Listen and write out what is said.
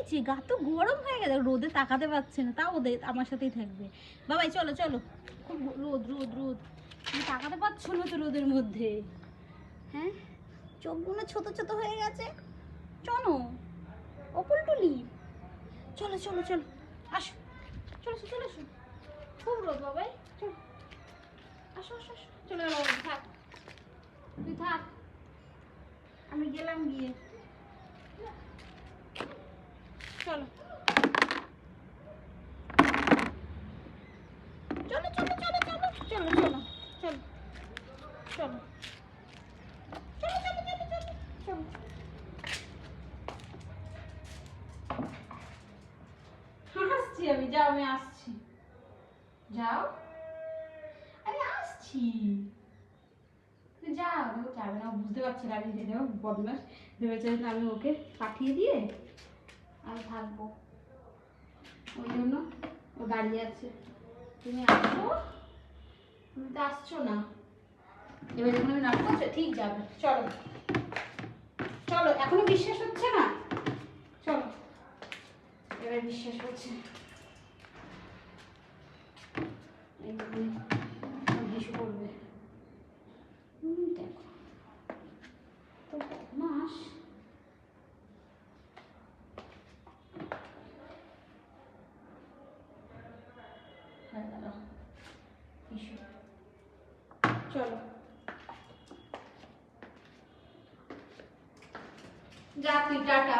হয়েছে? গা তো গরম হয়ে গেছে, রোদে তাকাতে পারছে না, তাও ওদের আমার সাথেই থাকবে। বাবাই চলো চলো, খুব রোদ রোদ রোদ, তুমি তাকাতে পারছো না তো রোদের মধ্যে। হ্যাঁ, চোখগুলো ছোট ছোট হয়ে গেছে। চলো অকুল টুলি, চলো চলো চলো, আসো, চলো চলো আসো, খুব রোদ বাবাই, চলো আসো আসো আসো, চলে গেল, থাক তুই থাক, আমি গেলাম গিয়ে, চলো চলো চলো চলো চলো চলো চলো চলো চলো চলো চলো চলো চলো চলো, আসছি আমি, যাও আমি আসছি, যাও, আরে আসছি, যাও, ও যাবে না, বুঝতে পারছি না, আমি দেখো বদমাস ভেবেছে আমি ওকে পাঠিয়ে দিয়ে আমি থাকবো, ওই জন্য ও দাঁড়িয়ে আছে। তুমি আসো, তুমি তো আসছো না, এবার যখন আমি নাম করছো ঠিক যাবে, চলো চলো, এখনো বিশ্বাস হচ্ছে না, চলো, এবার বিশ্বাস হচ্ছে, হিসু করবে, দেখো তো বদমাস, হয়ে গেল হিসু, চলো যা তুই, টাটা।